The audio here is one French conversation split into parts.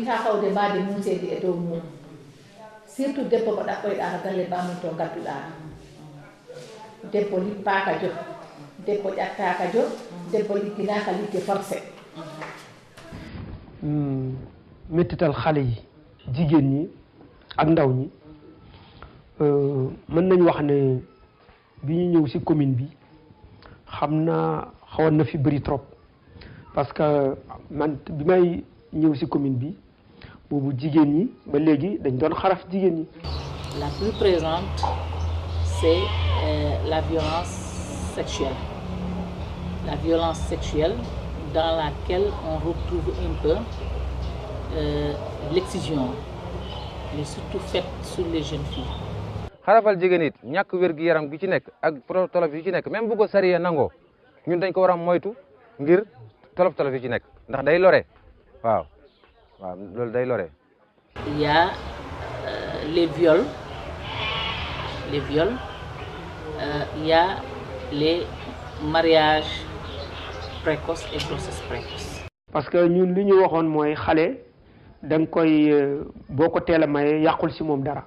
hawde mbade museji e dow mum surtout debbo mo ɗaɓɓoyɗa to galle bamum to gadduɗa debbo lippaka jo debbo ƴattaka jo debbo ligginaka ligge forcé mettital xale yi jigéen ñi ak ndaw ñi mën nañ wax ne bi ñu ñëw ci commune bi xam naa xawoon na fi bëri trop parce que man bi may ñëw ci commune bi boobu jigéen ñi ba léegi dañ doon xaraf jigéen ñi. La plus présente c'est la violence sexuelle. La violence sexuelle dans laquelle on retrouve un peu l'excision, mais surtout faite sur les jeunes filles. xarafal jigéen it ñàkk wér gi yaram gi ci nekk ak tolof yi ci nekk même bu ko sariya nangoo ñun dañ ko war a moytu ngir tolof yi ci nekk ndax day lore waaw loolu day lore. Il y a les viols, il y a les mariages précoces et grossesses précoces. parce que ñun li ñu waxoon mooy xale da nga koy boo ko teel a maye yàqul ci moom dara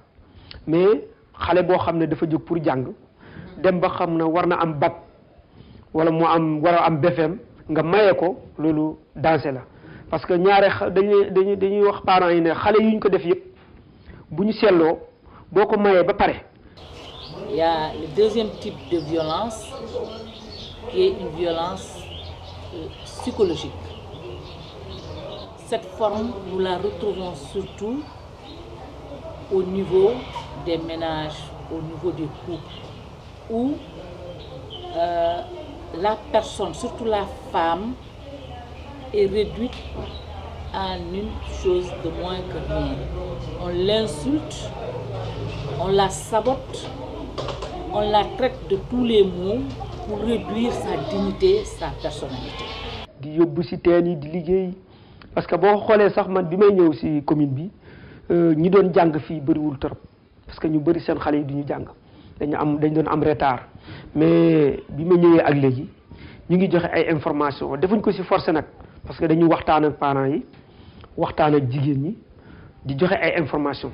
mais xale boo xam ne dafa jóg pour jàng dem ba xam na war na am bac wala mu war a am BFEM nga maye ko loolu danger la parce que ñaare dañuy wax parents yi ne xale yu ñu ko def yëpp bu ñu seetloo boo ko mayee ba pare. Il y a le deuxième type de violence qui est une violence psychologique. Cette forme, nous la retrouvons surtout au niveau des ménages, au niveau des couples, où la personne, surtout la femme, est réduite en une chose de moins que rien. On l'insulte, on la sabote, on la traite de tous les maux pour réduire sa dignité, sa personnalité. di yóbbu ci teen yi di liggéey parce que boo xoolee sax man bi may ñëw ci commune bi ñi doon jàng fii bëriwul trop parce que ñu bëri seen xale yi du ñu jàng dañ doon am retard mais bi ma ñëwee ak léegi ñu ngi joxe ay information defuñ ko ci forcé nag parce que dañuy waxtaan ak parents yi waxtaan ak jigéen ñi di joxe ay information.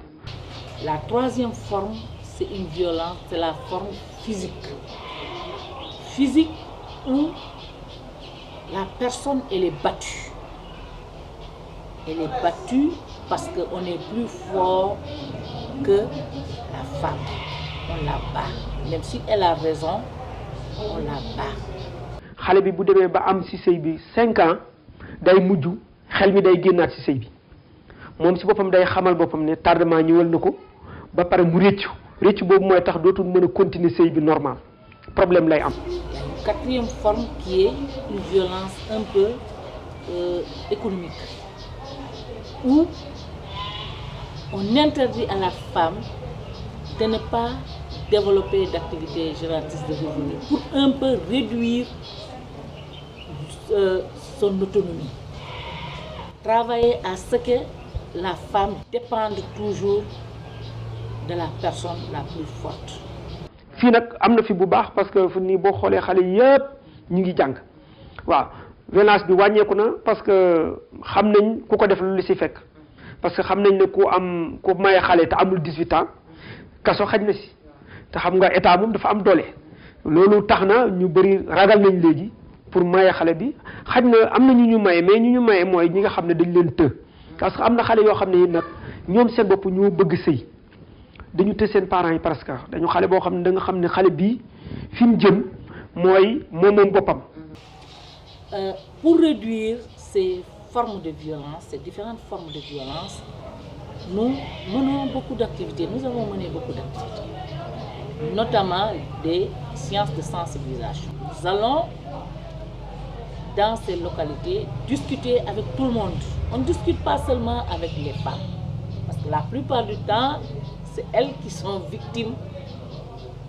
La troisième forme, c'est une violence, c'est la forme physique. Physique où la personne, elle est battue. Elle est battue parce qu'on est plus fort que la femme. On la bat. Même si elle a raison, on la bat. xale bi bu demee ba am ci sëy bi 5 ans day mujj xel mi day génnaat ci sëy bi moom ci boppam day xamal boppam ne tardement ñëwal na ko ba pare mu réccu boobu mooy tax dootul mën a continuer sëy bi normal problème lay am. Quatrième forme qui est une violence un peu économique, où on interdit à la femme de ne pas développer d'activités génératrices de revenus pour un peu réduire son autonomie. Travailler à ce que la femme dépende toujours de la personne la plus forte. fii nag am na fi bu baax parce que fu nii boo xoolee xale yëpp ñu ngi jàng waaw violence bi wàññeeku na parce que xam nañ ku ko def lu ci fekk parce que xam nañ ne ku maye xale te amul 18 ans kaso xaj na ci te xam nga état moom dafa am doole loolu tax na ñu bëri ragal nañ léegi pour maye xale bi xaj na am na ñu maye mais ñu maye mooy ñi nga xam ne dañ leen të parce que am na xale yoo xam ne nag ñoom seen bopp ñoo bëgg sëy dañu të seen parents yi parce que dañu xale boo xam ne da nga xam ne xale bii fi mu jëm mooy moom boppam. Pour réduire ces formes de violence, ces différentes formes de violence, nous menons beaucoup d'activités. Nous avons mené beaucoup d'activités, notamment des séances de sensibilisation. Nous allons dans ces localités discuter avec tout le monde. On ne discute pas seulement avec les femmes, parce que la plupart du temps, c'est elles qui sont victimes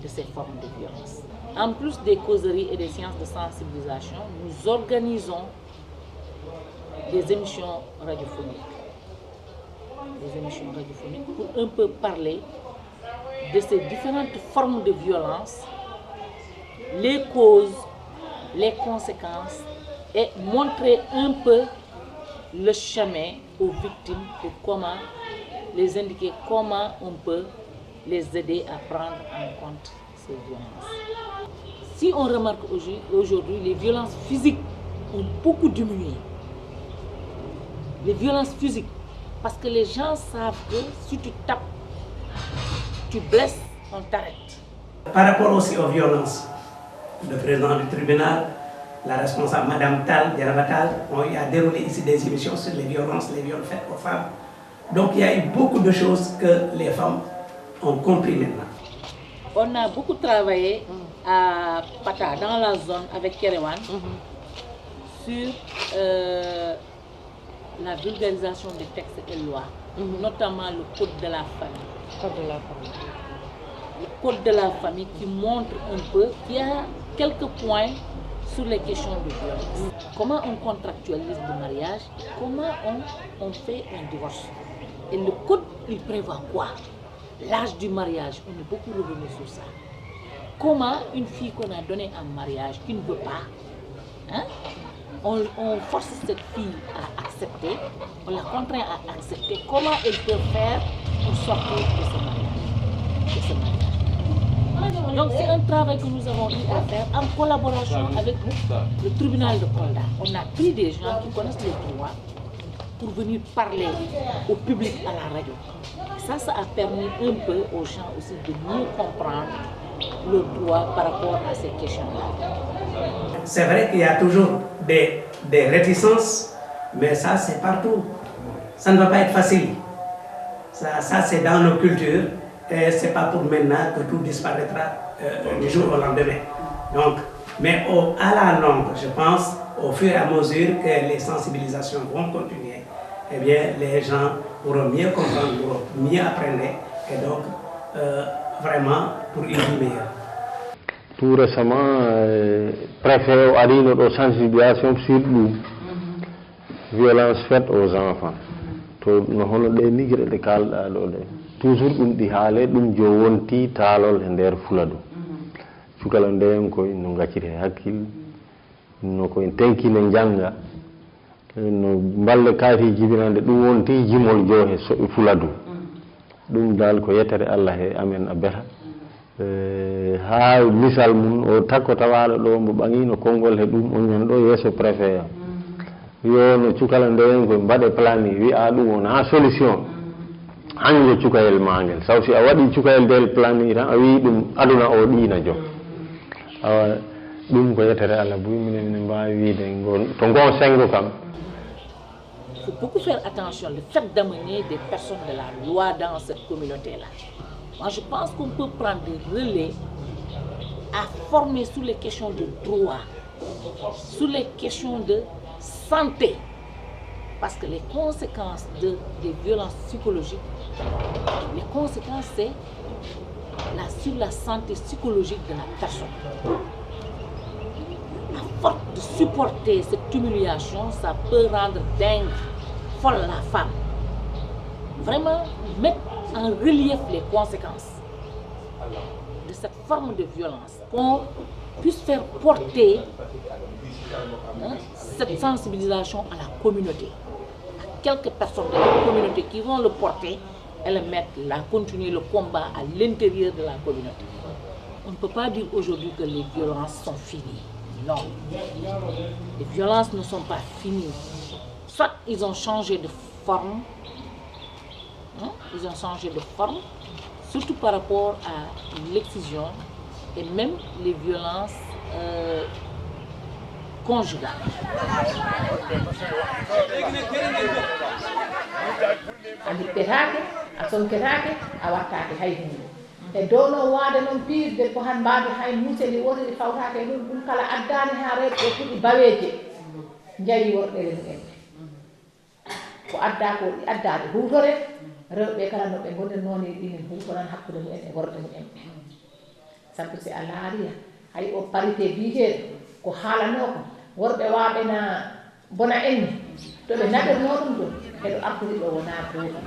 de ces formes de violence. En plus des causeries et des séances de sensibilisation, nous organisons des émissions radiophoniques. Pour un peu parler de ces différentes formes de violence, les causes, les conséquences et montrer un peu le chemin aux victimes pour comment les indiquer comment on peut les aider à prendre en compte ces violences. Si on remarque aujourd'hui, les violences physiques ont beaucoup diminué. Les violences physiques, parce que les gens savent que si tu tapes, tu blesses, on t'arrête. Par rapport aussi aux violences, le président du tribunal, la responsable Madame Tal, on a déroulé ici des émissions sur les violences, les viols faits aux femmes. Donc il y a eu beaucoup de choses que les femmes ont compris maintenant. On a beaucoup travaillé à Pata, dans la zone avec Kerewan, sur la vulgarisation des textes et lois, notamment le code de la famille. Le code de la famille qui montre un peu qu'il y a quelques points sur les questions de violence. Comment on contractualise le mariage, comment on fait un divorce. Et le code, il prévoit quoi? L'âge du mariage, on est beaucoup revenu sur ça. Comment une fille qu'on a donnée en mariage, qui ne veut pas, hein, on force cette fille à accepter, on la contraint à accepter, comment elle peut faire pour sortir de ce mariage. Donc c'est un travail que nous avons eu à faire en collaboration avec le tribunal de Kolda. On a pris des gens qui connaissent les droits pour venir parler au public à la radio. Ça a permis un peu aux gens aussi de mieux comprendre leurs droits par rapport à ces questions-là. C'est vrai qu'il y a toujours des réticences, mais ça c'est partout. Ça ne va pas être facile. Ça c'est dans nos cultures et c'est pas pour maintenant que tout disparaîtra du jour au lendemain. Donc, mais à la longue, je pense, au fur et à mesure que les sensibilisations vont continuer, eh bien, les gens pourront mieux comprendre, pourront mieux apprendre et donc vraiment pour une vie meilleure. Tout récemment, préfet a dit notre sensibilisation sur nous, violence faite aux enfants. Toujours ɗum ɗi haale ɗum jo wonti taalol e nder fuladu cukala ndeyen koye no gacciri hakkille no koye tenkine janga no balle kaati jibinande ɗum wonti jimol johe soɓe fuladu ɗum dal ko yettere Allah e amen a beta ha misal mum o takko tawaɗo ɗo mbo ɓaŋino konngol he ɗum on ñan ɗo yeeso préfet yo no cukala ndeyen koye mbaɗe plani wi'a ɗum wona solution hanjo cukayel mangel saw si a waɗi cukayel del plani tan a wi ɗum aduna o ɗina jo awa ɗum ko yettere Allah buy minen mbawi wiide to gon sengo kam. Il faut beaucoup faire attention le fait d'amener des personnes de la loi dans cette communauté-là. Moi je pense qu'on peut prendre des relais à former sur les questions de droit, sur les questions de santé, parce que les conséquences des violences psychologiques, les conséquences c'est sur la santé psychologique de la personne. À force de supporter cette humiliation, ça peut rendre dingue, folle la femme. Vraiment mettre en relief les conséquences de cette forme de violence, qu'on puisse faire porter cette sensibilisation à la communauté, à quelques personnes de la communauté qui vont le porter et le mettre là, continuer le combat à l'intérieur de la communauté. On ne peut pas dire aujourd'hui que les violences sont finies. Non, les violences ne sont pas finies. Soit ils ont changé de forme, surtout par rapport à l'excision et même les violences conjugales. A lippetaake, a sonketaake, a wattaake hay hunde. E dow noon waade noon piir debbo han mbaawi hay museli wotiri fawtaake e ɗum kala addaani haa rewɓe ɓe puɗi baweeje njawi worɗere mumen ko addaa ko ɗi addaade huutore rewɓe kala no ɓe ngoni noon ɗinen huutoran hakkude mumen e worɓe mumen sabu si a laari hay o parité biyeteɗo ko haalano ko worɓe waaɓe na bona enni to ɓe naɓirno ɗum ɗum eɗo artiri ɗo wona goto